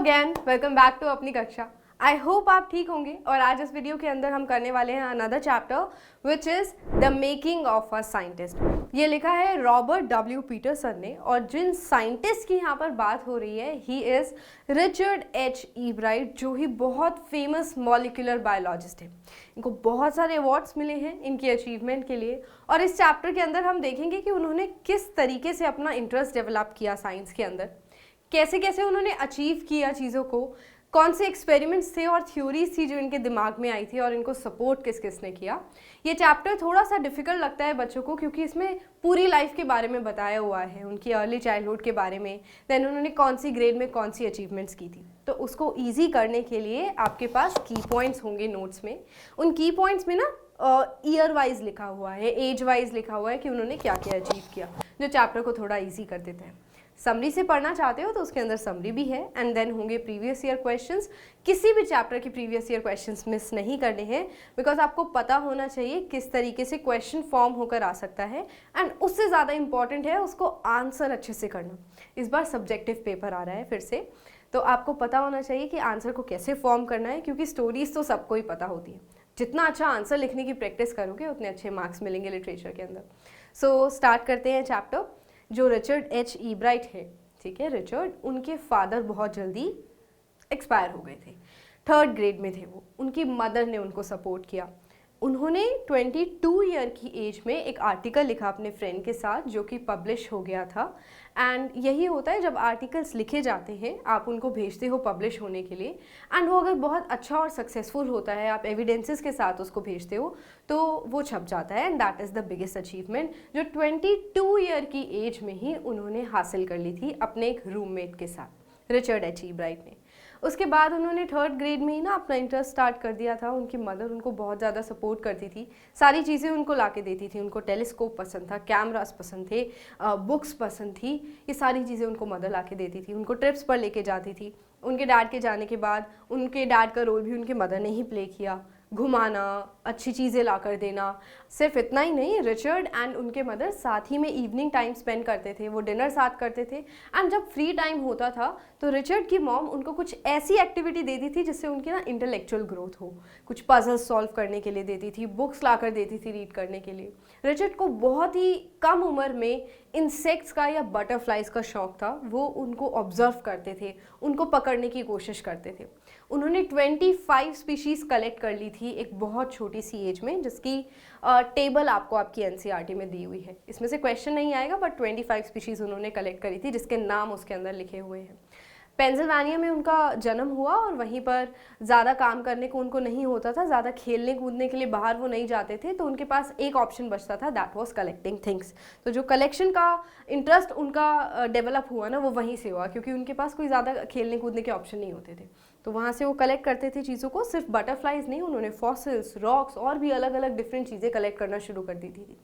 Again, welcome back to अपनी कक्षा। I hope आप ठीक होंगे। और आज इस वीडियो के अंदर हम करने वाले हैं another chapter which is the making of a scientist. ये लिखा है रॉबर्ट डब्ल्यू पीटरसन ने, और जिन साइंटिस्ट की यहाँ पर बात हो रही है he is Richard H Ebright, जो ही बहुत फेमस मॉलिक्यूलर बायोलॉजिस्ट है। इनको बहुत सारे अवार्ड्स मिले हैं इनकी अचीवमेंट के लिए। और इस चैप्टर के अंदर हम देखेंगे कि उन्होंने किस तरीके से अपना इंटरेस्ट डेवलप किया साइंस के अंदर, कैसे कैसे उन्होंने अचीव किया चीज़ों को, कौन से एक्सपेरिमेंट्स थे और थ्योरीज थी जो इनके दिमाग में आई थी, और इनको सपोर्ट किस किसने किया। ये चैप्टर थोड़ा सा डिफिकल्ट लगता है बच्चों को, क्योंकि इसमें पूरी लाइफ के बारे में बताया हुआ है, उनकी अर्ली चाइल्डहुड के बारे में, देन उन्होंने कौन सी ग्रेड में कौन सी अचीवमेंट्स की थी। तो उसको ईजी करने के लिए आपके पास की पॉइंट्स होंगे नोट्स में। उन की पॉइंट्स में ना ईयर वाइज लिखा हुआ है, एज वाइज लिखा हुआ है कि उन्होंने क्या क्या अचीव किया, जो चैप्टर को थोड़ा ईजी कर देते हैं। समरी से पढ़ना चाहते हो तो उसके अंदर समरी भी है, एंड देन होंगे प्रीवियस ईयर क्वेश्चंस। किसी भी चैप्टर के प्रीवियस ईयर क्वेश्चंस मिस नहीं करने हैं, बिकॉज आपको पता होना चाहिए किस तरीके से क्वेश्चन फॉर्म होकर आ सकता है, एंड उससे ज़्यादा इंपॉर्टेंट है उसको आंसर अच्छे से करना। इस बार सब्जेक्टिव पेपर आ रहा है फिर से, तो आपको पता होना चाहिए कि आंसर को कैसे फॉर्म करना है, क्योंकि स्टोरीज तो सबको ही पता होती है। जितना अच्छा आंसर लिखने की प्रैक्टिस करोगे उतने अच्छे मार्क्स मिलेंगे लिटरेचर के अंदर। सो स्टार्ट करते हैं चैप्टर। जो रिचर्ड एच ईब्राइट है, ठीक है, रिचर्ड, उनके फादर बहुत जल्दी एक्सपायर हो गए थे, 3rd ग्रेड में थे वो। उनकी मदर ने उनको सपोर्ट किया। उन्होंने 22 ईयर की एज में एक आर्टिकल लिखा अपने फ्रेंड के साथ, जो कि पब्लिश हो गया था। एंड यही होता है जब आर्टिकल्स लिखे जाते हैं, आप उनको भेजते हो पब्लिश होने के लिए, एंड वो अगर बहुत अच्छा और सक्सेसफुल होता है, आप एविडेंसेस के साथ उसको भेजते हो, तो वो छप जाता है। And that is the biggest achievement जो 22 ईयर की एज में ही उन्होंने हासिल कर ली थी अपने एक रूममेट के साथ, रिचर्ड एच ईब्राइट ने। उसके बाद उन्होंने 3rd ग्रेड में ही ना अपना इंटरेस्ट स्टार्ट कर दिया था। उनकी मदर उनको बहुत ज़्यादा सपोर्ट करती थी, सारी चीज़ें उनको ला के देती थी। उनको टेलीस्कोप पसंद था, कैमरास पसंद थे, बुक्स पसंद थी, ये सारी चीज़ें उनको मदर ला के देती थी। उनको ट्रिप्स पर लेके जाती थी। उनके डैड के जाने के बाद उनके डैड का रोल भी उनके मदर ने ही प्ले किया, घुमाना, अच्छी चीज़ें ला कर देना। सिर्फ इतना ही नहीं, रिचर्ड एंड उनके मदर साथ ही में इवनिंग टाइम स्पेंड करते थे, वो डिनर साथ करते थे। एंड जब फ्री टाइम होता था तो रिचर्ड की मॉम उनको कुछ ऐसी एक्टिविटी देती थी जिससे उनकी ना इंटेलेक्चुअल ग्रोथ हो। कुछ पजल्स सॉल्व करने के लिए देती थी, बुक्स ला कर देती थी रीड करने के लिए। रिचर्ड को बहुत ही कम उम्र में इंसेक्ट्स का या बटरफ्लाइज का शौक था। वो उनको ऑब्जर्व करते थे, उनको पकड़ने की कोशिश करते थे। उन्होंने 25 स्पीशीज़ कलेक्ट कर ली थी एक बहुत छोटी सी एज में, जिसकी टेबल आपको आपकी एनसीईआरटी में दी हुई है। इसमें से क्वेश्चन नहीं आएगा, बट 25 स्पीशीज़ उन्होंने कलेक्ट करी थी, जिसके नाम उसके अंदर लिखे हुए हैं। पेंसिल्वेनिया में उनका जन्म हुआ, और वहीं पर ज़्यादा काम करने को उनको नहीं होता था, ज़्यादा खेलने कूदने के लिए बाहर वो नहीं जाते थे, तो उनके पास एक ऑप्शन बचता था, दैट वाज कलेक्टिंग थिंग्स। तो जो कलेक्शन का इंटरेस्ट उनका डेवलप हुआ ना, वो वहीं से हुआ, क्योंकि उनके पास कोई ज़्यादा खेलने कूदने के ऑप्शन नहीं होते थे। तो वहाँ से वो कलेक्ट करते थे चीज़ों को। सिर्फ बटरफ्लाइज नहीं, उन्होंने फॉसिल्स, रॉक्स और भी अलग अलग डिफरेंट चीज़ें कलेक्ट करना शुरू कर दी थी।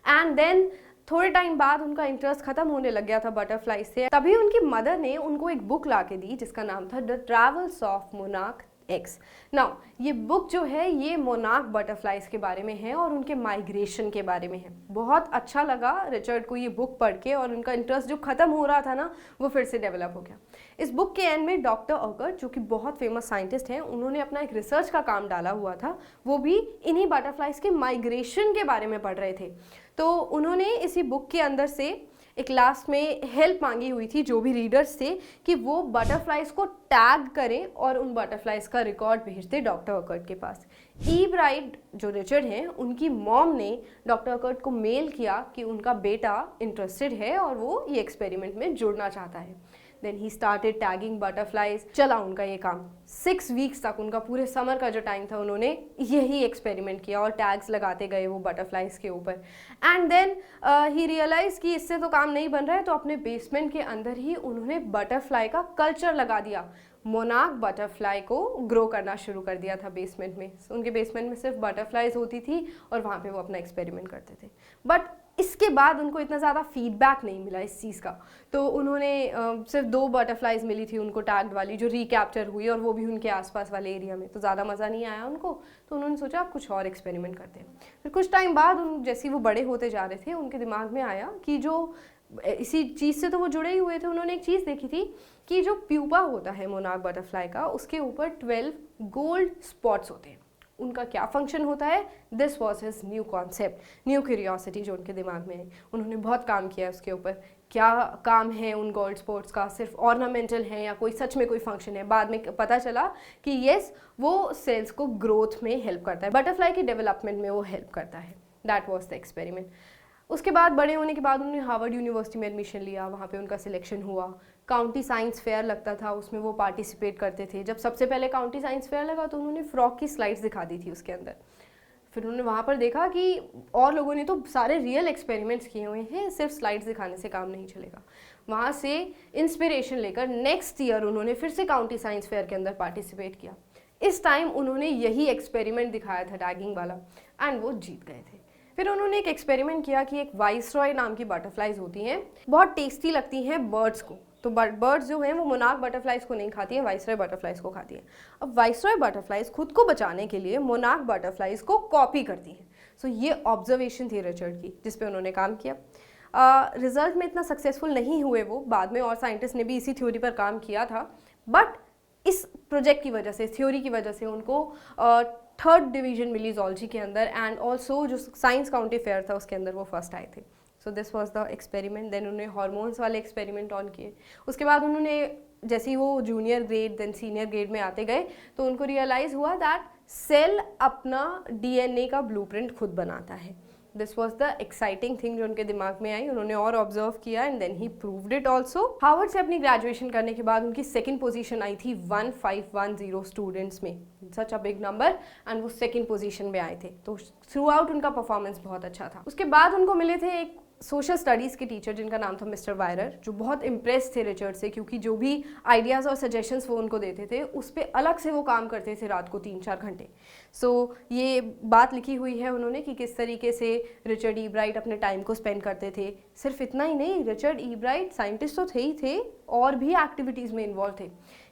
एंड देन थोड़े टाइम बाद उनका इंटरेस्ट खत्म होने लग गया था बटरफ्लाई से। तभी उनकी मदर ने उनको एक बुक ला के दी जिसका नाम था the travels of monarch x. Now ये बुक जो है ये मोनार्क बटरफ्लाइज के बारे में है और उनके माइग्रेशन के बारे में है। बहुत अच्छा लगा रिचर्ड को ये बुक पढ़ के, और उनका इंटरेस्ट जो खत्म हो रहा था ना, वो फिर से डेवलप हो गया। इस बुक के एंड में डॉक्टर ऑकर्ट, जो कि बहुत फेमस साइंटिस्ट हैं, उन्होंने अपना एक रिसर्च का काम डाला हुआ था। वो भी इन्हीं बटरफ्लाइज के माइग्रेशन के बारे में पढ़ रहे थे। तो उन्होंने इसी बुक के अंदर से एक लास्ट में हेल्प मांगी हुई थी जो भी रीडर्स थे, कि वो बटरफ्लाइज को टैग करें और उन बटरफ्लाइज का रिकॉर्ड भेजते डॉक्टर ऑकर्ट के पास। ईब्राइट जो रिचर्ड हैं, उनकी मॉम ने डॉक्टर ऑकर्ट को मेल किया कि उनका बेटा इंटरेस्टेड है और वो ये एक्सपेरिमेंट में जुड़ना चाहता है। Then he started tagging butterflies. चला उनका ये काम 6 वीक्स तक, उनका पूरे समर का जो टाइम था, उन्होंने यही एक्सपेरिमेंट किया और टैग्स लगाते गए वो बटरफ्लाइज के ऊपर। एंड देन ही रियलाइज कि इससे तो काम नहीं बन रहा है, तो अपने बेसमेंट के अंदर ही उन्होंने बटरफ्लाई का कल्चर लगा दिया। मोनार्क बटरफ्लाई को ग्रो करना शुरू कर दिया था बेसमेंट में। उनके बेसमेंट में सिर्फ बटरफ्लाइज होती थी और वहाँ पे वो अपना एक्सपेरिमेंट करते थे। बट इसके बाद उनको इतना ज़्यादा फीडबैक नहीं मिला इस चीज़ का, तो उन्होंने सिर्फ 2 बटरफ्लाइज मिली थी उनको टैग्ड वाली, जो रिकैप्चर हुई, और वो भी उनके आसपास वाले एरिया में। तो ज़्यादा मज़ा नहीं आया उनको, तो उन्होंने सोचा आप कुछ और एक्सपेरिमेंट करते हैं। फिर कुछ टाइम बाद जैसे वो बड़े होते जा रहे थे, उनके दिमाग में आया कि जो इसी चीज़ से तो वो जुड़े ही हुए थे। उन्होंने एक चीज़ देखी थी कि जो प्यूपा होता है मोनार्क बटरफ्लाई का, उसके ऊपर 12 गोल्ड स्पॉट्स होते हैं। उनका क्या फंक्शन होता है, this was his new concept, new curiosity जो उनके दिमाग में है। उन्होंने बहुत काम किया उसके ऊपर, क्या काम है उन गोल्ड स्पॉट्स का, सिर्फ ऑर्नामेंटल है या कोई सच में कोई फंक्शन है। बाद में पता चला कि येस, वो सेल्स को ग्रोथ में हेल्प करता है, बटरफ्लाई की डेवलपमेंट में वो हेल्प करता है। That was the experiment. उसके बाद बड़े होने के बाद उन्होंने हार्वर्ड यूनिवर्सिटी में एडमिशन लिया, वहाँ पे उनका सिलेक्शन हुआ। काउंटी साइंस फेयर लगता था, उसमें वो पार्टिसिपेट करते थे। जब सबसे पहले काउंटी साइंस फेयर लगा तो उन्होंने फ्रॉक की स्लाइड्स दिखा दी थी उसके अंदर। फिर उन्होंने वहाँ पर देखा कि और लोगों ने तो सारे रियल एक्सपेरिमेंट्स किए हुए हैं, सिर्फ स्लाइड्स दिखाने से काम नहीं चलेगा। वहाँ से इंस्पिरेशन लेकर नेक्स्ट ईयर उन्होंने फिर से काउंटी साइंस फेयर के अंदर पार्टिसिपेट किया। इस टाइम उन्होंने यही एक्सपेरिमेंट दिखाया था टैगिंग वाला, एंड वो जीत गए थे। फिर उन्होंने एक एक्सपेरिमेंट किया कि एक वाइसरॉय नाम की बटरफ्लाइज होती हैं, बहुत टेस्टी लगती हैं बर्ड्स को। तो बर्ड्स जो हैं वो मोनार्क बटरफ्लाइज को नहीं खाती हैं, वाइसरॉय बटरफ्लाइज को खाती हैं। अब वाइसरॉय बटरफ्लाइज खुद को बचाने के लिए मोनार्क बटरफ्लाइज को कॉपी करती हैं। सो ये ऑब्जर्वेशन थी रिचर्ड की, जिस पे उन्होंने काम किया। रिजल्ट में इतना सक्सेसफुल नहीं हुए वो, बाद में और साइंटिस्ट ने भी इसी थ्योरी पर काम किया था, बट इस प्रोजेक्ट की वजह से, इस थ्योरी की वजह से उनको 3rd डिवीजन मिली जूलॉजी के अंदर, एंड ऑल्सो जो साइंस काउंटी फेयर था उसके अंदर वो फर्स्ट आए थे। So this was the experiment. Then उन्होंने हार्मोन्स वाले एक्सपेरिमेंट ऑन किए। उसके बाद उन्होंने जैसे ही वो junior grade then senior grade में आते गए तो उनको रियलाइज़ हुआ दैट सेल अपना DNA का ब्लूप्रिंट खुद बनाता है। This was the exciting thing जो उनके दिमाग में आई। उन्होंने और ऑब्जर्व किया and then he proved it also. Harvard से अपनी ग्रेजुएशन करने के बाद उनकी सेकंड पोजीशन आई थी 1510 स्टूडेंट्स में, सच अ बिग नंबर, एंड वो सेकंड पोजीशन में आए थे। तो थ्रू आउट उनका परफॉर्मेंस बहुत अच्छा था। उसके बाद उनको मिले थे एक सोशल स्टडीज़ के टीचर जिनका नाम था मिस्टर वायरर, जो बहुत इम्प्रेस थे रिचर्ड से, क्योंकि जो भी आइडियाज़ और सजेशंस वो उनको देते थे उस पर अलग से वो काम करते थे रात को 3-4 घंटे। सो ये बात लिखी हुई है उन्होंने कि किस तरीके से रिचर्ड ई ब्राइट अपने टाइम को स्पेंड करते थे। सिर्फ इतना ही नहीं, रिचर्ड ई ब्राइट साइंटिस्ट तो थे ही थे, और भी एक्टिविटीज़ में इन्वॉल्व थे।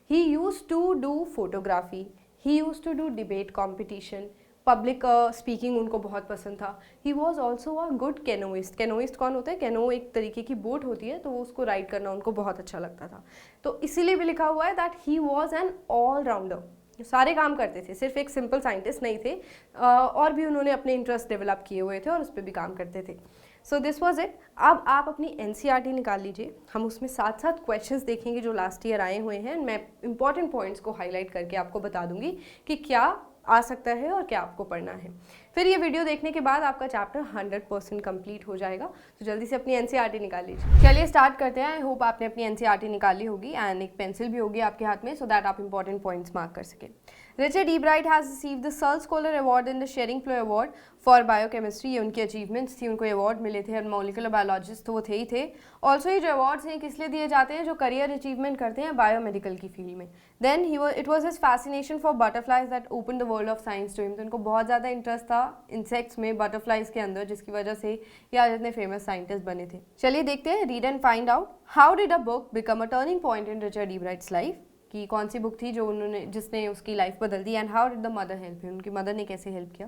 He used to do photography, he used to do debate competition, public speaking उनको बहुत पसंद था। He was also a good canoeist. Canoeist कौन होता है? कैनो एक तरीके की बोट होती है, तो वो उसको राइड करना उनको बहुत अच्छा लगता था। तो इसीलिए भी लिखा हुआ है that he was an all rounder, सारे काम करते थे, सिर्फ एक सिंपल साइंटिस्ट नहीं थे। और भी उन्होंने अपने इंटरेस्ट डेवलप किए हुए थे और उस पर भी काम करते थे। So this was it. अब आप अपनी NCERT निकाल लीजिए, हम उसमें साथ साथ क्वेश्चंस देखेंगे जो लास्ट ईयर आए हुए हैं। मैं इंपॉर्टेंट पॉइंट्स को हाईलाइट करके आपको बता दूंगी कि क्या आ सकता है और क्या आपको पढ़ना है। फिर ये वीडियो देखने के बाद आपका चैप्टर 100% कंप्लीट हो जाएगा। तो जल्दी से अपनी NCERT निकाल लीजिए। चलिए स्टार्ट करते हैं। आई होप आपने अपनी NCERT निकाली होगी एंड एक पेंसिल भी होगी आपके हाथ में, सो दैट आप इंपॉर्टेंट पॉइंट्स मार्क कर सकें। Richard Ebright has received the Searle scholar award and the Schering Plough award for biochemistry. ये उनकी अचीवमेंट्स थी, उनको अवार्ड मिले थे। मॉलिक्यूलर बायोलॉजिस्ट तो वो थे ही थे। ऑल्सो ये जो अवार्ड्स हैं किस लिए दिए जाते हैं? जो करियर अचीवमेंट करते हैं बायोमेडिकल की फील्ड में। Then it was his fascination for butterflies that open the world of science to him. तो उनको बहुत ज़्यादा इंटरेस्ट था इंसेक्ट्स में, बटरफ्लाइज के अंदर, जिसकी वजह से ये आज इतने फेमस साइंटिस्ट बने थे। चलिए देखते हैं, read and find out how did a book become a turning point in Richard Ebright's life. कि कौन सी बुक थी जिसने उसकी लाइफ बदल दी, and how did the mother help him, उनकी मदर ने कैसे हेल्प किया।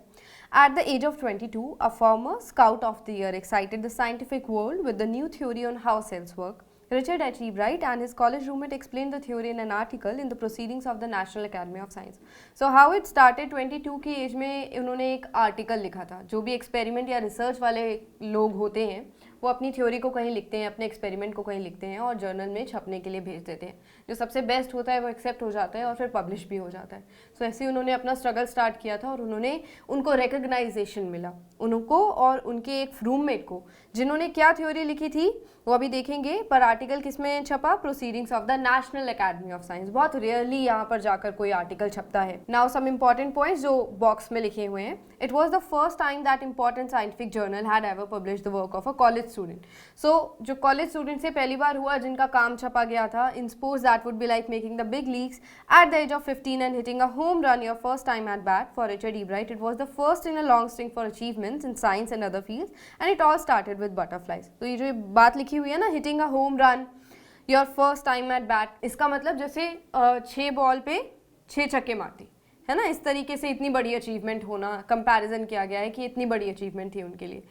At the age of 22 a former scout of the year excited the scientific world with the new theory on how cells work. Richard H. E. Bright and his college roommate explained the theory in an article in the Proceedings of the National Academy of Science. So how it started, 22 की as में उन्होंने एक article लिखा था। जो भी experiment या research वाले लोग होते हैं वो अपनी थ्योरी को कहीं लिखते हैं, अपने एक्सपेरिमेंट को कहीं लिखते हैं और जर्नल में छपने के लिए भेज देते हैं। जो सबसे बेस्ट होता है वो एक्सेप्ट हो जाता है और फिर पब्लिश भी हो जाता है। सो ऐसे ही उन्होंने अपना स्ट्रगल स्टार्ट किया था और उनको रिकग्नाइजेशन मिला, उनको और उनके एक रूममेट को, जिन्होंने क्या थ्योरी लिखी थी वो अभी देखेंगे। पर आर्टिकल किसमें छपा? Proceedings of the national academy of science. बहुत रेयरली यहाँ पर जाकर कोई आर्टिकल छपता है। नाउ सम इंपॉर्टेंट पॉइंट्स जो बॉक्स में लिखे हुए हैं। It was the first time that important scientific journal had ever publish the work of a college student. So जो कॉलेज स्टूडेंट से पहली बार हुआ जिनका काम छपा गया था, in sports that would be like making the big leagues at the age of 15 and hitting a home run your first time at bat for Richard Ebright. It was the first in a long string for achievements in science and other fields and it all started with butterflies. तो ये जो बात लिखी हुई है ना, hitting a home run your first time at bat, इसका मतलब जैसे 6 बॉल पे 6 छक्के मारती है ना, इस तरीके से इतनी बड़ी अचीवमेंट होना, कंपैरिजन किया गया है कि इतनी बड़ी अचीवमेंट थी उनके लिए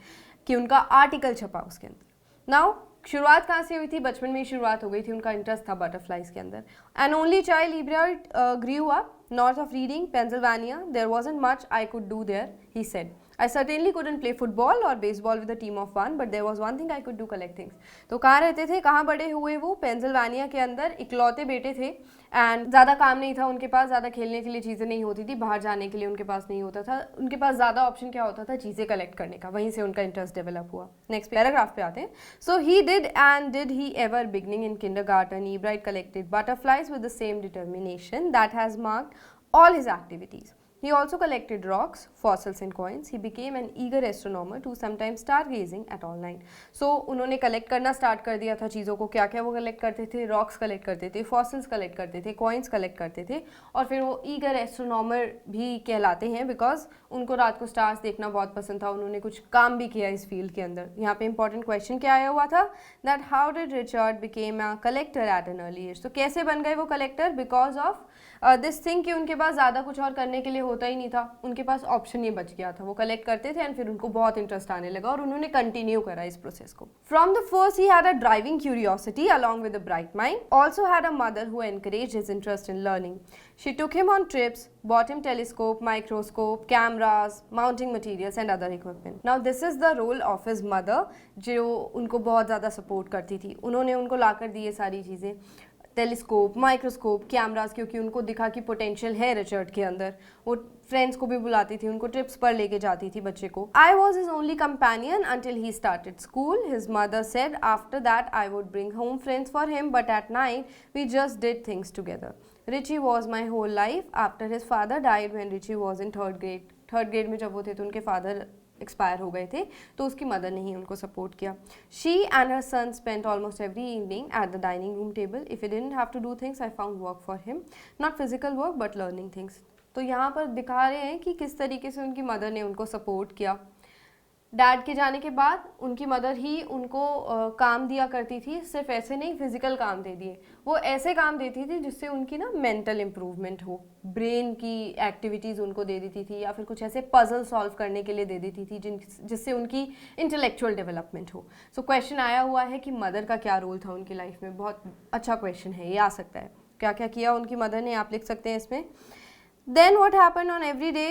कि उनका आर्टिकल छपा उसके अंदर। नाउ शुरुआत कहाँ से हुई थी? बचपन में ही शुरुआत हो गई थी, उनका इंटरेस्ट था बटरफ्लाइज के अंदर. An only child, Ebright grew up north of Reading, Pennsylvania. There wasn't much I could do there, he said. I certainly couldn't play football or baseball with a team of one, but there was one thing I could do, collect things. तो कहाँ रहते थे, कहाँ बड़े हुए वो? Pennsylvania के अंदर, इकलौते बेटे थे एंड ज़्यादा काम नहीं था उनके पास, ज़्यादा खेलने के लिए चीज़ें नहीं होती थी, बाहर जाने के लिए उनके पास नहीं होता था, उनके पास ज़्यादा ऑप्शन क्या होता था? चीज़ें कलेक्ट करने का. वहीं से उनका इंटरेस्ट डेवलप हुआ. नेक्स्ट पैराग्राफ पे आते हैं. So he did and did he ever beginning in kindergarten, Ebright collected butterflies with the same determination that has marked all his activities. He also collected rocks, fossils and coins. He became an eager astronomer to sometimes stargazing at all night. So उन्होंने collect करना start कर दिया था चीज़ों को. क्या क्या वो कलेक्ट करते थे? रॉक्स कलेक्ट करते थे, फॉसिल्स कलेक्ट करते थे, कॉइन्स कलेक्ट करते थे, और फिर वो ईगर एस्ट्रोनॉमर भी कहलाते हैं बिकॉज उनको रात को स्टार्स देखना बहुत पसंद था. उन्होंने कुछ काम भी किया इस फील्ड के अंदर. यहाँ पे इंपॉर्टेंट क्वेश्चन क्या आया हुआ था? That how did Richard became a collector at an early age. तो कैसे बन गए वो collector? Because of this thing कि उनके पास ज़्यादा कुछ और करने के लिए होता ही नहीं था, उनके पास ऑप्शन ये बच गया था. वो कलेक्ट करते थे एंड फिर उनको बहुत इंटरेस्ट आने लगा और उन्होंने कंटिन्यू करा इस प्रोसेस को. From the first he had a driving curiosity along with a bright mind. Also had a mother who encouraged his interest in learning. She took him on trips, bought him telescope, microscope, cameras, mounting materials and other equipment. Now this is the role of his mother, जो उनको बहुत ज़्यादा support करती थी. उन्होंने उनको लाकर दी ये सारी चीज़ें, टेलीस्कोप, माइक्रोस्कोप, कैमरास, क्योंकि उनको दिखा कि पोटेंशियल है रिचर्ड के अंदर. वो फ्रेंड्स को भी बुलाती थी, उनको ट्रिप्स पर लेके जाती थी बच्चे को. I was his only companion until he started school. His mother said after that I would bring home friends for him, but at night we just did things together. Richie was my whole life. After his father died when Richie was in third grade. Third grade में जब वो थे तो उनके father expire हो गए थे, तो उसकी मदर ने ही उनको सपोर्ट किया. She and her son spent almost every evening at the dining room table. If he didn't have to do things I found work for him, not physical work but learning things. तो यहाँ पर दिखा रहे हैं कि किस तरीके से उनकी मदर ने उनको सपोर्ट किया. डैड के जाने के बाद उनकी मदर ही उनको काम दिया करती थी. सिर्फ ऐसे नहीं, फिजिकल काम दे दिए, वो ऐसे काम देती थी जिससे उनकी ना मेंटल इम्प्रूवमेंट हो, ब्रेन की एक्टिविटीज़ उनको दे देती थी, या फिर कुछ ऐसे पजल सॉल्व करने के लिए दे देती थी जिससे उनकी इंटेलेक्चुअल डेवलपमेंट हो. सो क्वेश्चन आया हुआ है कि मदर का क्या रोल था उनकी लाइफ में. बहुत अच्छा क्वेश्चन है, ये आ सकता है. क्या क्या किया उनकी मदर ने, आप लिख सकते हैं इसमें. Then what happened on everyday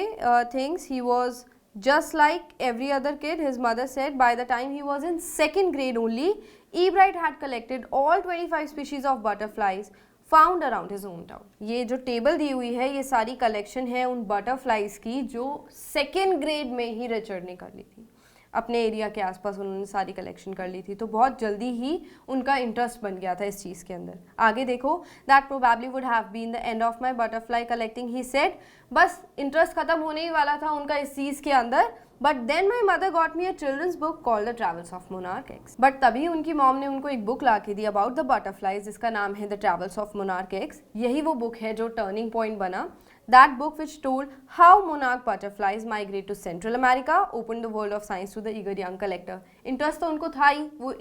things. He was just like every other kid, his mother said. By the time he was in second grade only, Ebright had collected all 25 species of butterflies found around his hometown. ये जो table दी हुई है, ये सारी collection है उन butterflies की जो सेकेंड ग्रेड में ही रिचर्ड ने कर ली थी. अपने एरिया के आसपास उन्होंने सारी कलेक्शन कर ली थी, तो बहुत जल्दी ही उनका इंटरेस्ट बन गया था इस चीज़ के अंदर. आगे देखो. That probably would have been the end of my butterfly collecting, he said. बस इंटरेस्ट खत्म होने ही वाला था उनका इस चीज़ के अंदर. But then my mother got me a children's book called the travels of monarch X. But तभी उनकी मॉम ने उनको एक बुक ला के दी अबाउट द बटरफ्लाइज, जिसका नाम है the travels of monarch x. यही वो बुक है जो टर्निंग पॉइंट बना. That book, which told how monarch butterflies migrate to Central America, opened the world of science to the eager young collector. Interest तो उनको था ही, वो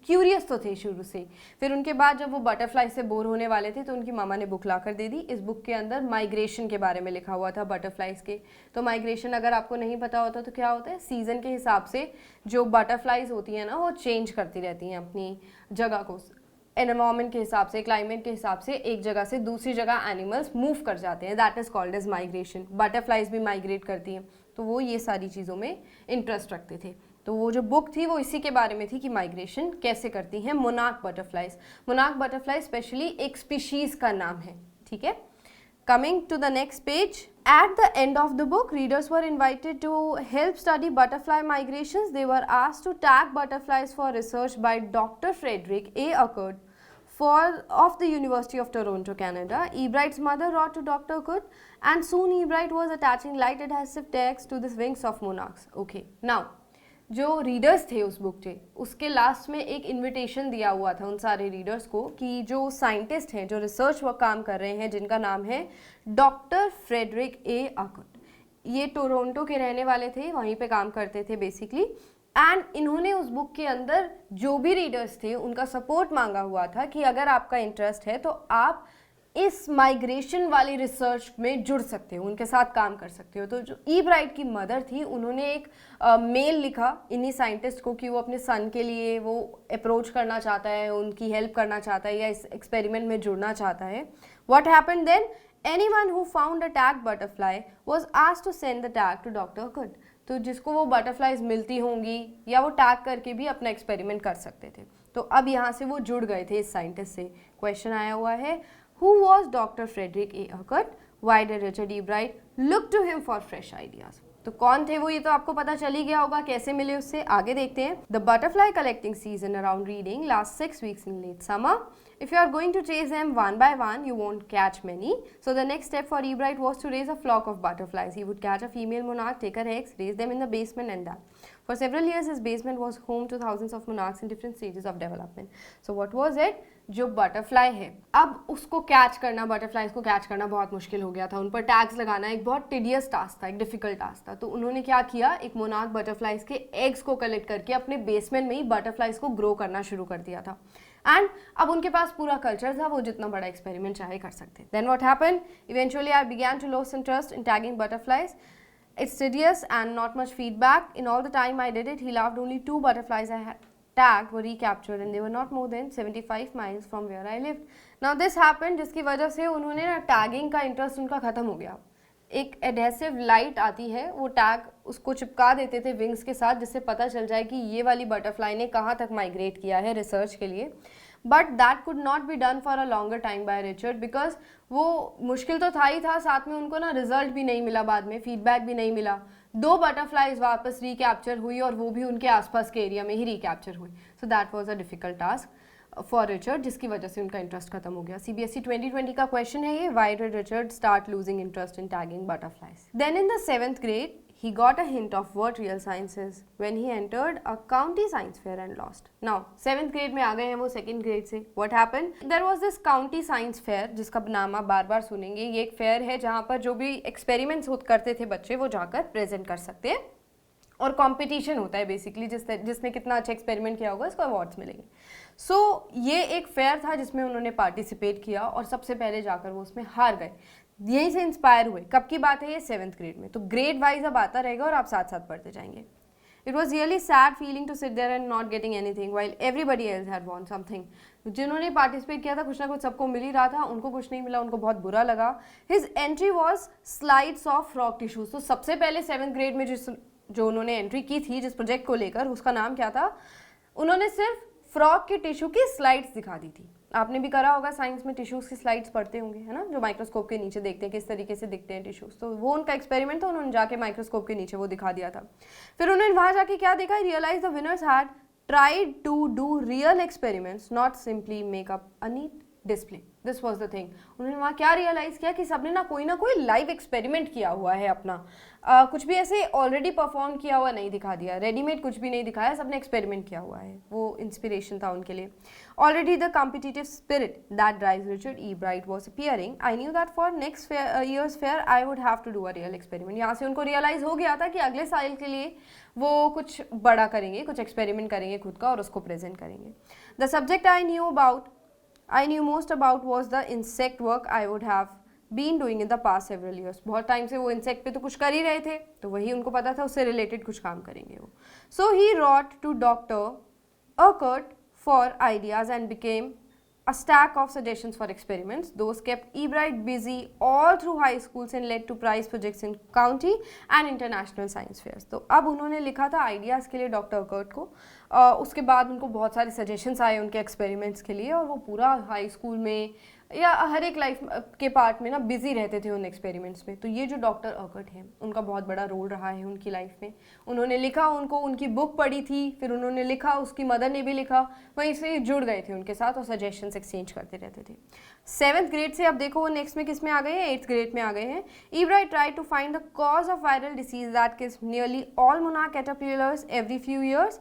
क्यूरियस तो थे शुरू से. फिर उनके बाद जब वो बटरफ्लाई से बोर होने वाले थे तो उनकी मामा ने बुक ला कर दे दी. इस बुक के अंदर माइग्रेशन के बारे में लिखा हुआ था, बटरफ्लाइज के. तो माइग्रेशन अगर आपको नहीं पता होता तो क्या होता है, सीजन के हिसाब से जो बटरफ्लाइज होती हैं ना, वो चेंज करती रहती हैं अपनी जगह को. एनवायरमेंट के हिसाब से, क्लाइमेट के हिसाब से एक जगह से दूसरी जगह एनिमल्स मूव कर जाते हैं. That is called as migration. Butterflies भी माइग्रेट करती हैं, तो वो ये सारी चीज़ों में इंटरेस्ट रखते थे. तो वो जो बुक थी वो इसी के बारे में थी कि माइग्रेशन कैसे करती हैं monarch butterflies. Monarch butterfly specially एक स्पीशीज़ का नाम है. ठीक है. Coming to the next page, at the end of the book, readers were invited to help study butterfly migrations. They were asked to tag butterflies for research by Dr. Frederick A. Urquhart of the University of Toronto, Canada. Ebright's mother wrote to Dr. Urquhart, and soon Ebright was attaching light adhesive tags to the wings of monarchs. Okay, now जो readers थे उस book के, उसके last में एक invitation दिया हुआ था उन सारे रीडर्स को कि जो साइंटिस्ट हैं, जो रिसर्च वर्क काम कर रहे हैं, जिनका नाम है डॉक्टर फ्रेडरिक ए अर्कट. ये टोरंटो के रहने वाले थे, वहीं पे काम करते थे बेसिकली. एंड इन्होंने उस बुक के अंदर जो भी रीडर्स थे उनका सपोर्ट मांगा हुआ था कि अगर आपका इंटरेस्ट है तो आप इस माइग्रेशन वाली रिसर्च में जुड़ सकते हो, उनके साथ काम कर सकते हो। तो जो ई ब्राइट की मदर थी, उन्होंने एक मेल लिखा इन्हीं साइंटिस्ट को कि वो अपने सन के लिए वो अप्रोच करना चाहता है, उनकी हेल्प करना चाहता है या इस एक्सपेरिमेंट में जुड़ना चाहता है। What happened then, anyone who found a tag butterfly was asked to send the tag to Dr. Good। तो जिसको वो बटरफ्लाइज मिलती होंगी या वो टैग करके भी अपना एक्सपेरिमेंट कर सकते थे। तो अब यहाँ से वो जुड़ गए थे इस साइंटिस्ट से। क्वेश्चन आया हुआ है, who was doctor Frederick A Urquhart, why did Richard Ebright look to him for fresh ideas. तो कौन थे वो, ये तो आपको पता चल ही गया होगा, कैसे मिले उससे आगे देखते हैं। The butterfly collecting season around reading last 6 weeks in late summer. If you are going to chase them one by one, you won't catch many. So the next step for Ebright was to raise a flock of butterflies. He would catch a female monarch, take her eggs, raise them in the basement and that. For several years, his basement was home to thousands of monarchs in different stages of development. So what was it? जो butterfly है, अब उसको catch करना, butterflies को catch करना बहुत मुश्किल हो गया था। उन पर टैग्स लगाना एक बहुत टिडियस टास्क था, एक डिफिकल्ट टास्क था। तो उन्होंने क्या किया, एक मोनार्क बटरफ्लाइज के एग्स को कलेक्ट करके अपने बेसमेंट में ही बटरफ्लाइज को ग्रो करना शुरू कर दिया था। एंड अब उनके पास पूरा कल्चर था, वो जितना बड़ा एक्सपेरिमेंट चाहे कर सकते। Then what happened, eventually I began to lose interest in tagging butterflies. It's tedious and not much feedback. In all the time I did it, he loved only 2 butterflies I had tagged were recaptured and they were not more than 75 miles from where I lived. Now this happened जिसकी वजह से उन्होंने ना tagging का interest उनका ख़त्म हो गया। एक एडहेसिव लाइट आती है, वो टैग उसको चिपका देते थे विंग्स के साथ, जिससे पता चल जाए कि ये वाली बटरफ्लाई ने कहाँ तक माइग्रेट किया है रिसर्च के लिए। But that could not be done for a longer time by Richard, because वो मुश्किल तो था ही था, साथ में उनको ना रिजल्ट भी नहीं मिला, बाद में फीडबैक भी नहीं मिला। 2 बटरफ्लाइज वापस रिकैप्चर हुई और वो भी उनके आसपास के एरिया में ही रिकैप्चर हुई। So that was a difficult task for Richard, जिसकी वजह से उनका इंटरेस्ट खत्म हो गया। CBSE 2020 का क्वेश्चन है ये, why did Richard start losing interest in tagging butterflies. Then in the 7th grade he got a hint of what real science is when he entered a county science fair and lost. Now 7th grade में आ गए हैं वो 2nd grade से। What happened? There was this county science fair जिसका नाम आप बार बार सुनेंगे। ये एक फेयर है जहाँ पर जो भी एक्सपेरिमेंट्स करते थे बच्चे, वो जाकर प्रेजेंट कर सकते हैं और कंपटीशन होता है बेसिकली, जिसने कितना अच्छा एक्सपेरिमेंट किया होगा उसको अवार्ड्स मिलेंगे। सो ये एक फेयर था जिसमें उन्होंने पार्टिसिपेट किया और सबसे पहले जाकर वो उसमें हार गए। यहीं से इंस्पायर हुए। कब की बात है ये, 7th grade में। तो ग्रेड वाइज अब आता रहेगा और आप साथ साथ पढ़ते जाएंगे। It was really sad feeling to sit there and not getting anything while everybody else had won something. जिन्होंने पार्टिसिपेट किया था कुछ ना कुछ सबको मिल ही रहा था, उनको कुछ नहीं मिला, उनको बहुत बुरा लगा। His entry was slides of frog tissues. तो सबसे पहले 7th grade में जो उन्होंने एंट्री की थी जिस प्रोजेक्ट को लेकर, उसका नाम क्या था, उन्होंने सिर्फ फ्रॉग के टिश्यू की स्लाइड्स दिखा दी थी। आपने भी करा होगा साइंस में, टिश्यूज़ की स्लाइड्स पढ़ते होंगे, है ना, जो माइक्रोस्कोप के नीचे देखते हैं किस तरीके से दिखते हैं टिश्यूज़। तो वो उनका एक्सपेरिमेंट था, उन्होंने जाके माइक्रोस्कोप के नीचे वो दिखा दिया था। फिर उन्होंने वहाँ जाके क्या देखा, realize the winners had tried to do real experiments, not simply make up a neat display. This was the thing. उन्होंने वहाँ क्या रियलाइज़ किया कि सबने ना कोई लाइव एक्सपेरिमेंट किया हुआ है अपना। कुछ भी ऐसे ऑलरेडी परफॉर्म किया हुआ नहीं दिखा दिया, रेडीमेड कुछ भी नहीं दिखाया, सबने एक्सपेरिमेंट किया हुआ है। वो इंस्पिरेशन था उनके लिए। Already the competitive spirit that drives Richard Ebright was appearing. I knew that for next year's fair I would have to do a real experiment. यहाँ से उनको रियलाइज़ हो गया था कि अगले साल के लिए वो कुछ बड़ा करेंगे, कुछ एक्सपेरिमेंट करेंगे खुद का और उसको प्रेजेंट करेंगे। The subject I knew most about was the insect work I would have been doing in the past several years. बहुत टाइम से वो इंसेक्ट पे तो कुछ कर ही रहे थे, तो वही उनको पता था, उससे रिलेटेड कुछ काम करेंगे वो। So he wrote to Dr. Urquhart for ideas and became a stack of suggestions for experiments. Those kept Ebright busy all through high schools and led to prize projects in county and international science fairs. तो अब उन्होंने लिखा था ideas के लिए doctor अर्कर्ट को। उसके बाद उनको बहुत सारे सजेशंस आए उनके एक्सपेरिमेंट्स के लिए और वो पूरा हाई स्कूल में या हर एक लाइफ के पार्ट में ना बिजी रहते थे उन एक्सपेरिमेंट्स में। तो ये जो डॉक्टर अर्कर्ट हैं, उनका बहुत बड़ा रोल रहा है उनकी लाइफ में। उन्होंने लिखा, उनको उनकी बुक पढ़ी थी, फिर उन्होंने लिखा, उसकी मदर ने भी लिखा, वहीं से जुड़ गए थे उनके साथ और सजेशंस एक्सचेंज करते रहते थे। 7th grade से अब देखो वो नेक्स्ट में किस में आ गए हैं, 8th grade में आ गए हैं। Ebright tried to find the cause of viral disease that kills nearly all monarch caterpillars every few years.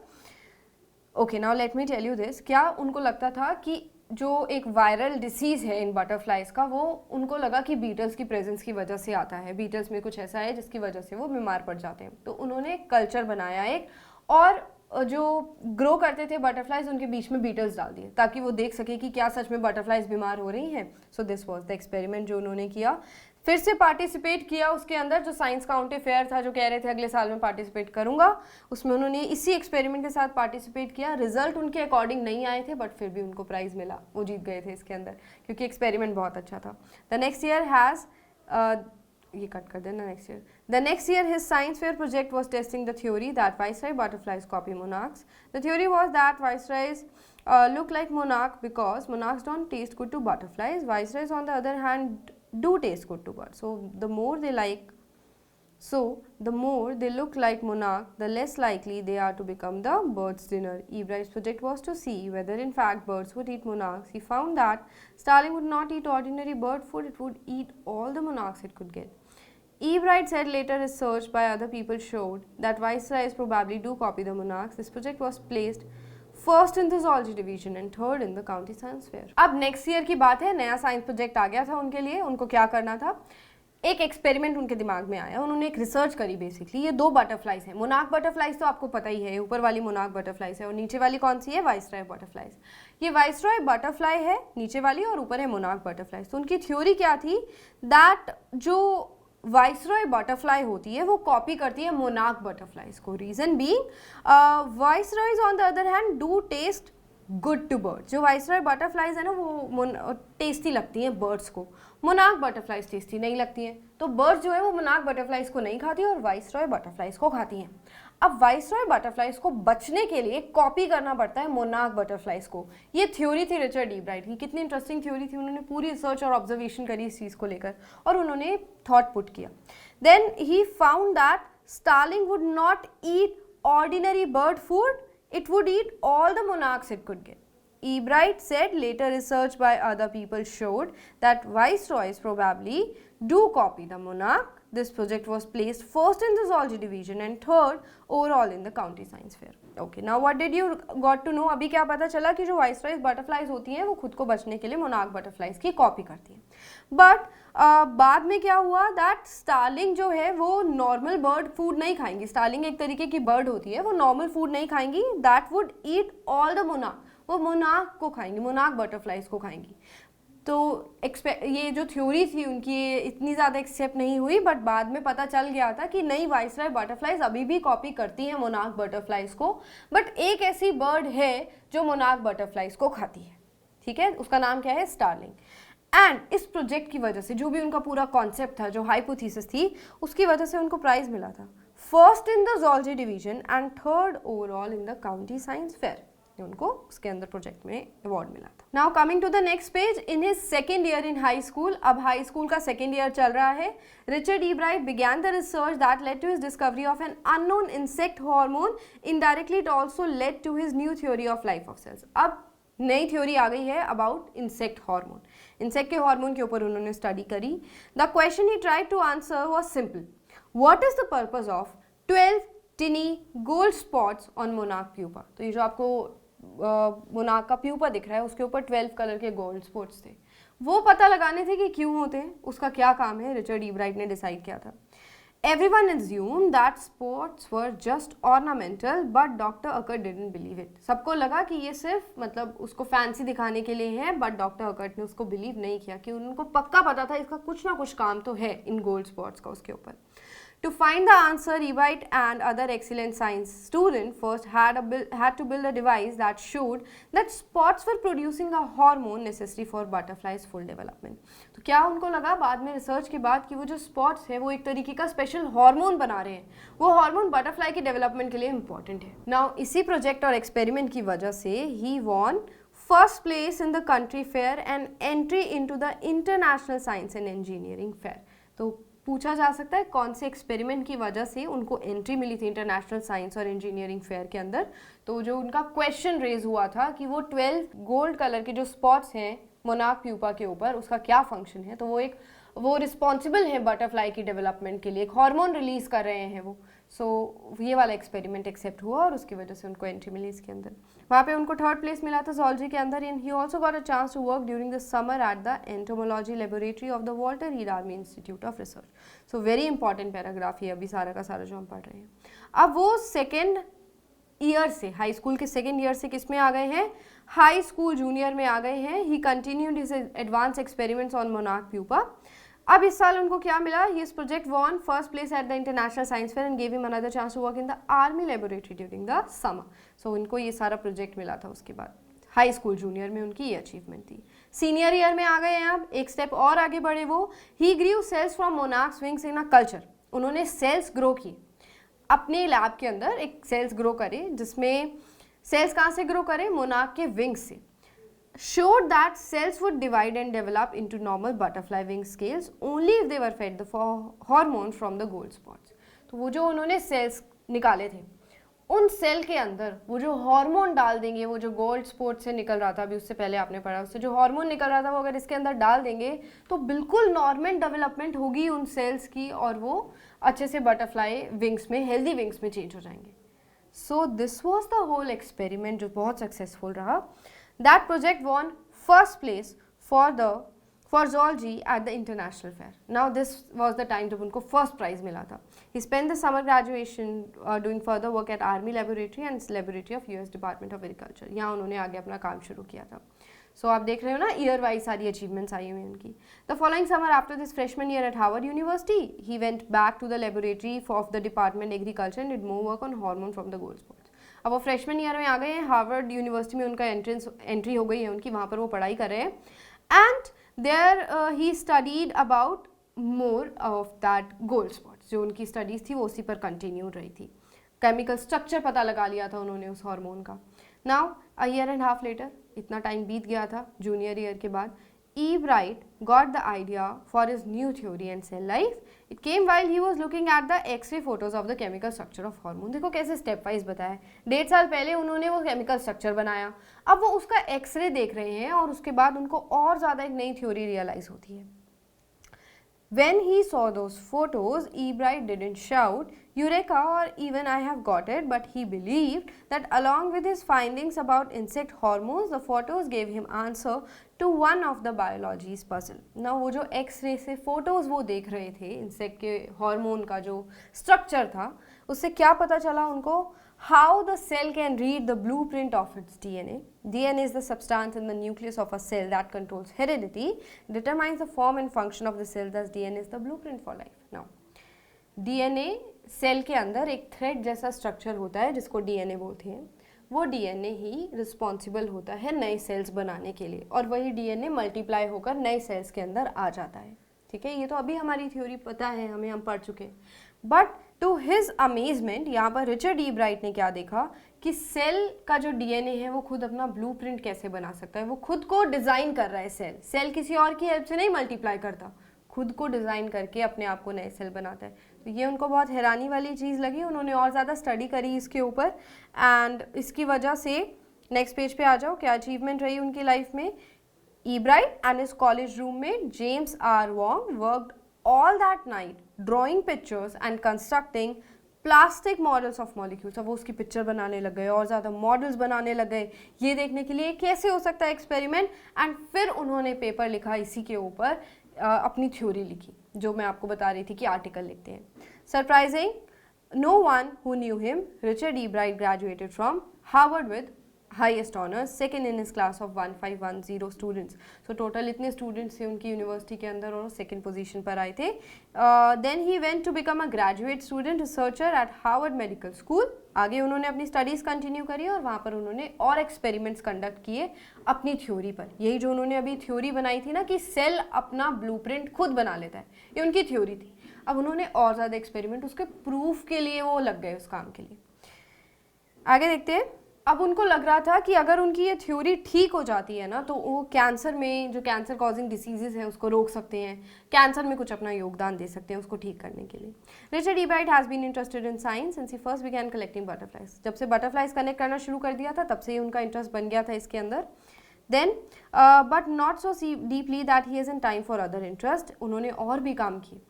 Okay, now let me tell you this. क्या उनको लगता था कि जो एक वायरल डिसीज़ है इन बटरफ्लाइज का, वो उनको लगा कि बीटल्स की प्रेजेंस की वजह से आता है, बीटल्स में कुछ ऐसा है जिसकी वजह से वो बीमार पड़ जाते हैं। तो उन्होंने कल्चर बनाया एक, और जो ग्रो करते थे बटरफ्लाइज उनके बीच में बीटल्स डाल दिए ताकि वो देख सके कि क्या सच में बटरफ्लाइज बीमार हो रही हैं. सो दिस वाज द एक्सपेरिमेंट जो उन्होंने किया. फिर से पार्टिसिपेट किया उसके अंदर, जो साइंस काउंटी फेयर था जो कह रहे थे अगले साल में पार्टिसिपेट करूंगा, उसमें उन्होंने इसी एक्सपेरिमेंट के साथ पार्टिसिपेट किया. रिजल्ट उनके अकॉर्डिंग नहीं आए थे बट फिर भी उनको प्राइज़ मिला, वो जीत गए थे इसके अंदर क्योंकि एक्सपेरिमेंट बहुत अच्छा था. द नेक्स्ट ईयर हैज़ ये कट कर देना. Next year the next year his science fair project was testing the theory that viceroy butterflies copy monarchs. The theory was that viceroys look like monarch because monarchs don't taste good to butterflies. Viceroys on the other hand do taste good to birds. So the more they look like monarch, the less likely they are to become the bird's dinner. Ebright's project was to see whether in fact birds would eat monarchs. He found that starling would not eat ordinary bird food, it would eat all the monarchs it could get. Ebright said later research by other people showed that viceroys probably do copy the monarchs. This project was placed first in the zoology division and third in the county science fair. अब next year की बात है, नया science project आ गया था उनके लिए. उनको क्या करना था, एक एक्सपेरिमेंट उनके दिमाग में आया, उन्होंने एक रिसर्च करी. बेसिकली ये दो बटरफ्लाइज हैं. मोनार्क बटरफ्लाइज तो आपको पता ही है, ऊपर वाली मोनार्क बटरफ्लाइज है और नीचे वाली कौन सी है, वाइसरॉय बटरफ्लाइज. ये वाइसरॉय बटरफ्लाई है नीचे वाली और ऊपर है मोनार्क बटरफ्लाइज. तो उनकी थ्योरी क्या थी, दैट जो वाइसरॉय बटरफ्लाई होती है वो कॉपी करती है मोनार्क बटरफ्लाइज को. Reason being viceroys on the other hand do taste good to birds. जो वाइसरॉय बटरफ्लाइज है ना वो टेस्टी लगती हैं बर्ड्स को, मोनार्क बटरफ्लाइज टेस्टी नहीं लगती हैं. तो बर्ड्स जो है वो मोनार्क बटरफ्लाइज को नहीं खाती और वाइसरॉय बटरफ्लाइज को खाती हैं. अब वाइसरॉय बटरफ्लाइज को बचने के लिए कॉपी करना पड़ता है मोनार्क बटरफ्लाइज को. ये थ्योरी थी रिचर्ड ईब्राइट की. कितनी इंटरेस्टिंग थ्योरी थी, उन्होंने पूरी रिसर्च और ऑब्जर्वेशन करी इस चीज़ को लेकर और उन्होंने थॉट पुट किया. Then he found that starling would not eat ordinary bird food, it would eat all the monarchs it could get. Ebright said later research by other people showed that viceroys probably do copy the monarch. This project was placed first in the zoology division and third overall in the county science fair. Okay, now what did you got to know? अभी क्या पता चला कि जो viceroys butterflies होती हैं वो खुद को बचने के लिए मोनार्क बटरफ्लाइज की कॉपी करती हैं. बट बाद में क्या हुआ, दैट स्टार्लिंग जो है वो नॉर्मल बर्ड फूड नहीं खाएंगी. स्टार्लिंग एक तरीके की बर्ड होती है, वो नॉर्मल फूड नहीं खाएंगी. That would eat all the monarch, वो मोनार्क को खाएंगी, मोनार्क बटरफ्लाइज को खाएंगी. तो ये जो थ्योरी थी उनकी इतनी ज़्यादा एक्सेप्ट नहीं हुई, बट बाद में पता चल गया था कि नई वाइसरॉय बटरफ्लाइज अभी भी कॉपी करती हैं मोनार्क बटरफ्लाइज को. बट एक ऐसी बर्ड है जो मोनार्क बटरफ्लाइज को खाती है. ठीक है, उसका नाम क्या है, स्टार्लिंग. एंड इस प्रोजेक्ट की वजह से, जो भी उनका पूरा कॉन्सेप्ट था, जो हाइपोथेसिस थी, उसकी वजह से उनको प्राइज मिला था. First in the zoology division and third overall in the county science fair. उनको उसके अंदर प्रोजेक्ट में अवार्ड मिला था. Now coming to the next page, in his second year in high school. अब हाई स्कूल का सेकेंड ईयर चल रहा है. Richard Ebright began the research that led to his discovery of an unknown insect hormone. Indirectly it also led to his new theory of life of cells. अब नई theory आ गई है about insect hormone. Insect के hormone के ऊपर उन्होंने study करी. The question he tried to answer was simple. What is the purpose of 12 tiny gold spots on monarch pupa. तो ये जो आपको मोनार्क का प्यूपा दिख रहा है उसके ऊपर 12 कलर के गोल्ड स्पॉट्स थे, वो पता लगाने थे कि क्यों होते हैं, उसका क्या काम है. रिचर्ड ईब्राइट ने डिसाइड किया था. Everyone assumed that spots were just ornamental, but Dr. Urquhart didn't believe it. सबको लगा कि ये सिर्फ मतलब उसको फैंसी दिखाने के लिए है, बट डॉक्टर अर्कर्ट ने उसको बिलीव नहीं किया कि उनको पक्का पता था इसका कुछ ना कुछ काम तो है इन गोल्ड स्पॉट्स का उसके ऊपर. To find the answer, Ebright and other excellent science students first had to build a device that showed that spots were producing a hormone necessary for butterflies' full development. तो क्या उनको लगा बाद में research के बाद कि वो जो स्पॉट्स है वो एक तरीके का स्पेशल हार्मोन बना रहे हैं, वो हार्मोन बटरफ्लाई के डेवलपमेंट के लिए इंपॉर्टेंट है. नाउ इसी प्रोजेक्ट और एक्सपेरिमेंट की वजह से he won first place in the country fair and entry into the international science and engineering fair. तो पूछा जा सकता है कौन से एक्सपेरिमेंट की वजह से उनको एंट्री मिली थी इंटरनेशनल साइंस और इंजीनियरिंग फेयर के अंदर. तो जो उनका क्वेश्चन रेज हुआ था कि वो 12 गोल्ड कलर के जो स्पॉट्स हैं मोनार्क प्यूपा के ऊपर, उसका क्या फंक्शन है. तो वो रिस्पॉन्सिबल है बटरफ्लाई की डेवलपमेंट के लिए, एक हार्मोन रिलीज कर रहे हैं वो. सो ये वाला एक्सपेरिमेंट एक्सेप्ट हुआ और उसकी वजह से उनको एंट्री मिली इसके अंदर. वहाँ पे उनको थर्ड प्लेस मिला था zoology के अंदर. And he also got a chance to work during the summer at the entomology laboratory of the Walter Reed Army Institute of research. So very important paragraph है अभी सारा का सारा जो हम पढ़ रहे हैं. अब वो सेकेंड ईयर से, हाई स्कूल के सेकेंड ईयर से किस में आ गए हैं, हाई स्कूल जूनियर में आ गए हैं। He continued his advance experiments on monarch pupa. अब इस साल उनको क्या मिला, his project won first place at the international science fair and gave him another chance to work in the army laboratory during the summer. So उनको ये सारा project मिला था। उसके बाद हाई स्कूल जूनियर में उनकी ये अचीवमेंट थी। सीनियर ईयर में आ गए हैं, अब एक स्टेप और आगे बढ़े वो। He grew cells from monarchs wings in a culture. उन्होंने सेल्स ग्रो की अपने लैब के अंदर, एक सेल्स ग्रो करे जिसमें सेल्स कहाँ से ग्रो करे, मोनार्क के विंग्स से। showed that cells would divide and develop into normal butterfly wing scales only if they were fed the hormone from the gold spots। तो वो जो उन्होंने सेल्स निकाले थे, उन सेल के अंदर वो जो हार्मोन डाल देंगे, वो जो गोल्ड स्पॉट से निकल रहा था, अभी उससे पहले आपने पढ़ा, उससे जो हार्मोन निकल रहा था वो अगर इसके अंदर डाल देंगे तो बिल्कुल नॉर्मल डेवलपमेंट होगी उन सेल्स की और वो अच्छे से बटरफ्लाई विंग्स में, हेल्दी विंग्स में चेंज हो जाएंगे। So this was the whole experiment जो बहुत सक्सेसफुल रहा। That project won first place for zoology at the international fair. Now this was the time जब उनको first prize मिला था। He spent the summer graduation doing further work at Army Laboratory and Laboratory of US Department of Agriculture। यहाँ उन्होंने आगे अपना काम शुरू किया था। So आप देख रहे हो ना, ईयर वाइज सारी अचीवमेंट्स आई हुई हैं उनकी। The following summer after this freshman year at Harvard University, he went back to the laboratory of the Department Agriculture and did more work on hormone from the gold spots। अब वो freshman year में आ गए हैं, Harvard university में उनका entry हो गई है उनकी, वहाँ पर वो पढ़ाई कर रहे हैं। And there he studied about more of that gold spots. जो उनकी स्टडीज़ थी वो उसी पर कंटिन्यू रही थी। केमिकल स्ट्रक्चर पता लगा लिया था उन्होंने उस हार्मोन का। Now a year and half later, इतना टाइम बीत गया था जूनियर ईयर के बाद, E. Bright got the idea for his new theory and cell life. It came while he was looking at the X-ray photos of the chemical structure of hormone। देखो कैसे step wise बताया। 1.5 साल पहले उन्होंने वो chemical structure बनाया, अब वो उसका एक्सरे देख रहे हैं और उसके बाद उनको और ज़्यादा एक नई थ्योरी रियलाइज होती है। When he saw those photos, E. Bright didn't shout, "Eureka!" or even "I have got it," but he believed that along with his findings about insect hormones, the photos gave him answer to one of the biology's puzzle। Now वो जो X-ray से photos वो देख रहे थे insect के hormone का जो स्ट्रक्चर था, उससे क्या पता चला उनको, how the cell can read the blueprint of its DNA। DNA is the substance in the nucleus of a cell that controls heredity, determines the form and function of the cell, thus DNA is the blueprint for life। Now DNA cell के अंदर एक thread जैसा structure होता है जिसको DNA बोलते हैं। वो DNA ही रिस्पॉन्सिबल होता है नए सेल्स बनाने के लिए और वही DNA मल्टीप्लाई होकर नए सेल्स के अंदर आ जाता है। ठीक है, ये तो अभी हमारी थ्योरी पता है हमें, हम पढ़ चुके हैं। बट टू हिज अमेजमेंट यहाँ पर रिचर्ड ई ब्राइट ने क्या देखा कि सेल का जो DNA है वो खुद अपना ब्लूप्रिंट कैसे बना सकता है। वो खुद को डिज़ाइन कर रहा है। सेल किसी और की हेल्प से नहीं मल्टीप्लाई करता, खुद को डिज़ाइन करके अपने आप को नए सेल बनाता है। तो ये उनको बहुत हैरानी वाली चीज़ लगी, उन्होंने और ज़्यादा स्टडी करी इसके ऊपर एंड इसकी वजह से नेक्स्ट पेज पे आ जाओ, क्या अचीवमेंट रही उनकी लाइफ में। E. Bright and his college roommate James R. Wong worked all that night drawing pictures and constructing plastic models of molecules। अब वो उसकी पिक्चर बनाने लग गए और ज़्यादा मॉडल्स बनाने लग गए ये देखने के लिए कैसे हो सकता है एक्सपेरिमेंट। एंड फिर उन्होंने पेपर लिखा, इसी के ऊपर अपनी थ्योरी लिखी जो मैं आपको बता रही थी कि आर्टिकल लिखते हैं। Surprising, no one who knew him, Richard Ebright graduated from Harvard with highest honours, second in his class of 1510 students. So total इतने स्टूडेंट्स थे उनकी यूनिवर्सिटी के अंदर और सेकेंड पोजीशन पर आए थे। Then he went to become a graduate student researcher at Harvard medical school. आगे उन्होंने अपनी स्टडीज़ कंटिन्यू करी और वहाँ पर उन्होंने और एक्सपेरिमेंट्स कंडक्ट किए अपनी थ्योरी पर। यही जो उन्होंने अभी थ्योरी बनाई थी ना कि सेल अपना ब्लूप्रिंट खुद बना लेता है, ये उनकी थ्योरी थी। अब उन्होंने और ज़्यादा एक्सपेरिमेंट उसके प्रूफ के लिए वो लग गए उस काम के लिए। आगे देखते हैं। अब उनको लग रहा था कि अगर उनकी ये थ्योरी ठीक हो जाती है ना तो वो कैंसर में, जो कैंसर कॉजिंग डिसीजेज हैं उसको रोक सकते हैं, कैंसर में कुछ अपना योगदान दे सकते हैं उसको ठीक करने के लिए। Richard Ebright has been interested in science since he first began collecting butterflies. जब से बटरफ्लाइज कनेक्ट करना शुरू कर दिया था तब से ही उनका इंटरेस्ट बन गया था इसके अंदर। Then but not so deeply that he is in time for other interest. उन्होंने और भी काम किए।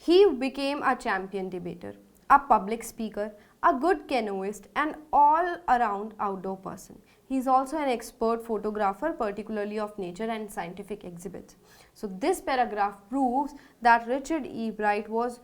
He became a champion debater, a public speaker, a good canoeist, and all-around outdoor person. He is also an expert photographer, particularly of nature and scientific exhibits. So this paragraph proves that Richard E. Bright was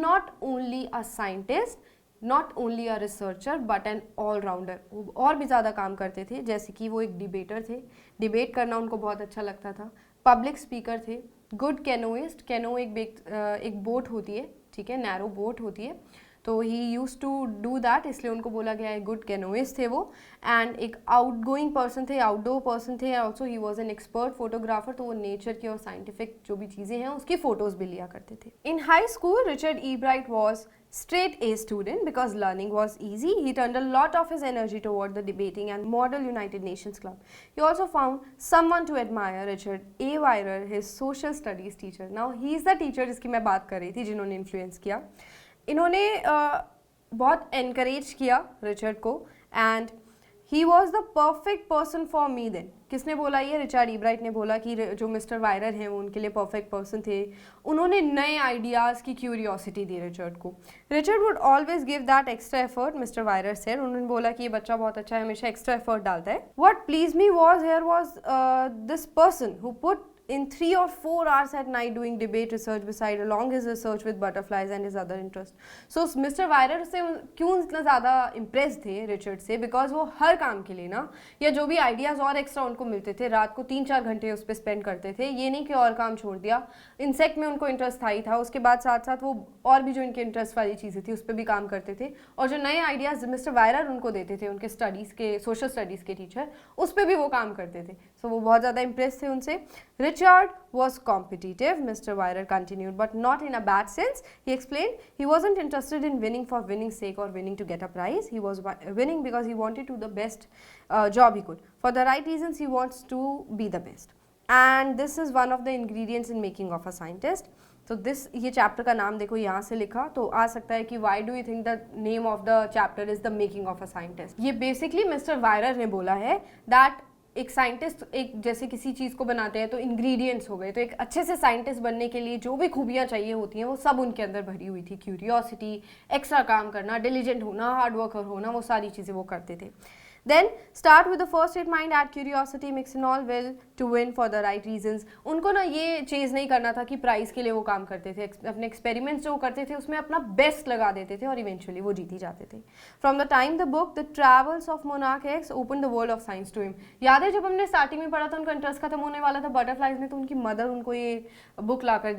not only a scientist, not only a researcher but an all rounder. वो और भी ज़्यादा काम करते थे, जैसे कि वो एक डिबेटर थे, डिबेट करना उनको बहुत अच्छा लगता था, पब्लिक स्पीकर थे, गुड कैनोइस्ट। कैनो एक बोट होती है, ठीक है, नैरो बोट होती है, तो ही यूज टू डू दैट, इसलिए उनको बोला गया है गुड कैनोइस्ट थे वो। एंड एक आउटगोइंग पर्सन थे, आउटडोर पर्सन थे, also he was an expert photographer, तो वो नेचर की और साइंटिफिक जो भी चीज़ें हैं उसकी फ़ोटोज़ भी लिया करते थे। इन high school Richard Ebright was straight A student because learning was easy. He turned a lot of his energy toward the debating and Model United Nations Club. He also found someone to admire, Richard A. Weirer, his social studies teacher. Now he is the teacher जिसकी मैं बात कर रही थी, जिन्होंने influence किया। इन्होंने बहुत encourage किया रिचर्ड को, and he was the perfect person for me then. किसने बोला ये? रिचर्ड ई ब्राइट ने बोला कि जो मिस्टर वायरर हैं वो उनके लिए परफेक्ट पर्सन थे। उन्होंने नए आइडियाज़ की क्यूरियोसिटी दी रिचर्ड को। Richard would always give that extra effort, mister Weirer said. उन्होंने बोला कि ये बच्चा बहुत अच्छा है, हमेशा एक्स्ट्रा एफर्ट डालता है। What please me was here was this person who put in 3 or 4 hours at night doing debate research beside along his research with butterflies and his other interests. So Mr. Weirer से क्यों इतना ज़्यादा impressed थे Richard से? Because वो हर काम के लिए ना, या जो भी आइडियाज़ और एक्स्ट्रा उनको मिलते थे, रात को 3-4 घंटे उस पर स्पेंड करते थे। ये नहीं कि और काम छोड़ दिया, इंसेक्ट में उनको इंटरेस्ट था ही था, उसके बाद साथ साथ वो और भी जो इनके इंटरेस्ट वाली चीज़ें थी उस पर भी काम करते थे। और जो नए आइडियाज़ मिस्टर वायरर उनको देते थे, उनके स्टडीज़ के, सोशल स्टडीज़ के टीचर, उस पर भी वो काम करते थे। सो वो बहुत ज़्यादा इम्प्रेस थे उनसे। Richard was competitive, Mr. Weirer continued, but not in a bad sense. He explained he wasn't interested in winning for winning's sake or winning to get a prize. He was winning because he wanted to do the best job he could. For the right reasons, he wants to be the best. And this is one of the ingredients in making of a scientist. तो ये chapter का नाम देखो यहाँ से लिखा तो आ सकता है कि why do you think the name of the chapter is the making of a scientist. ये बेसिकली मिस्टर वायरर ने बोला है दैट एक साइंटिस्ट, एक जैसे किसी चीज़ को बनाते हैं तो इंग्रेडिएंट्स हो गए, तो एक अच्छे से साइंटिस्ट बनने के लिए जो भी खूबियाँ चाहिए होती हैं वो सब उनके अंदर भरी हुई थी। क्यूरियोसिटी, एक्स्ट्रा काम करना, डिलीजेंट होना, हार्ड वर्कर होना, वो सारी चीज़ें वो करते थे। Then start with the first state mind, add curiosity, mix in all will to win for the right reasons. उनको ना ये चीज़ नहीं करना था कि प्राइज़ के लिए वो काम करते थे, अपने एक्सपेरिमेंट्स जो करते थे उसमें अपना बेस्ट लगा देते थे और इवेंचुअली वो जीत ही जाते थे। From the time the book The Travels of Monarch X opened the world of science to him. याद है जब हमने स्टार्टिंग में पढ़ा था उनका इंटरेस्ट खत्म होने वाला था बटरफ्लाइज में, तो उनकी मदर उनको ये बुक ला कर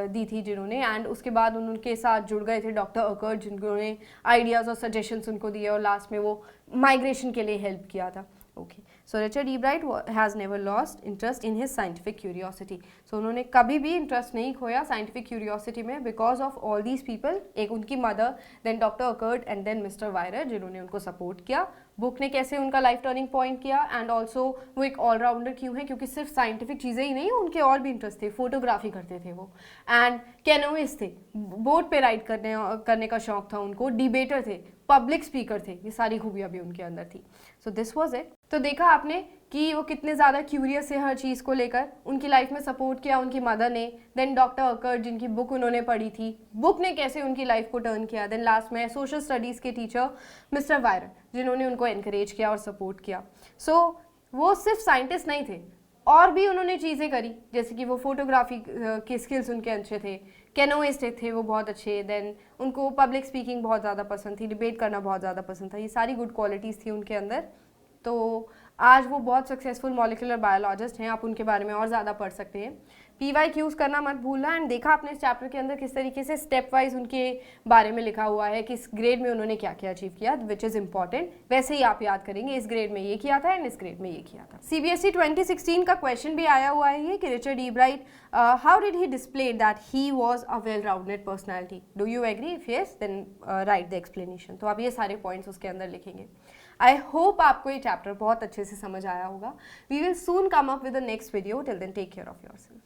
दी थी जिन्होंने, एंड उसके बाद उनके साथ जुड़ गए थे डॉक्टर अकर्ट जिन्होंने आइडियाज़ और सजेशंस उनको दिए और लास्ट में वो माइग्रेशन के लिए हेल्प किया था। Okay, so Richard Ebright has never lost interest in his scientific curiosity. So उन्होंने कभी भी इंटरेस्ट नहीं खोया साइंटिफिक क्यूरियोसिटी में because of all these people, एक उनकी mother, then doctor Urquhart and then mister Weirer जिन्होंने उनको सपोर्ट किया। बुक ने कैसे उनका लाइफ टर्निंग पॉइंट किया, एंड ऑल्सो वो एक ऑलराउंडर क्यों है, क्योंकि सिर्फ साइंटिफिक चीज़ें ही नहीं, उनके और भी इंटरेस्ट थे, फोटोग्राफी करते थे वो, एंड कैनोइस्ट थे, बोट पे राइड करने का शौक था उनको, डिबेटर थे, पब्लिक स्पीकर थे, ये सारी खूबियाँ भी उनके अंदर थी। सो दिस वॉज इट। तो देखा आपने कि वो कितने ज़्यादा क्यूरियस है हर चीज़ को लेकर। उनकी लाइफ में सपोर्ट किया उनकी मदर ने, देन डॉक्टर अकर्ट जिनकी बुक उन्होंने पढ़ी थी, बुक ने कैसे उनकी लाइफ को टर्न किया, देन लास्ट में सोशल स्टडीज़ के टीचर मिस्टर वायरर जिन्होंने उनको एनकरेज किया और सपोर्ट किया। सो वो सिर्फ साइंटिस्ट नहीं थे, और भी उन्होंने चीज़ें करी, जैसे कि वो फोटोग्राफी के स्किल्स उनके अच्छे थे, कैनोइस्ट थे वो बहुत अच्छे, देन उनको पब्लिक स्पीकिंग बहुत ज़्यादा पसंद थी, डिबेट करना बहुत ज़्यादा पसंद था, ये सारी गुड क्वालिटीज़ थी उनके अंदर। तो आज वो बहुत सक्सेसफुल मॉलिक्यूलर बायोलॉजिस्ट हैं, आप उनके बारे में और ज़्यादा पढ़ सकते हैं। PYQs करना मत भूलना। एंड देखा आपने इस चैप्टर के अंदर किस तरीके से स्टेप वाइज उनके बारे में लिखा हुआ है, किस ग्रेड में उन्होंने क्या क्या अचीव किया, विच इज़ इंपॉर्टेंट। वैसे ही आप याद करेंगे इस ग्रेड में ये किया था एंड इस ग्रेड में ये किया था। CBSE 2016 का क्वेश्चन भी आया हुआ है ये कि Richard Ebright how did he display that he was a well rounded personality. Do you agree? If yes then write the explanation. तो आप ये सारे पॉइंट्स उसके अंदर लिखेंगे। आई होप आपको ये चैप्टर बहुत अच्छे से समझ आया होगा। We will soon come up with the next video. Till then take care of yourself.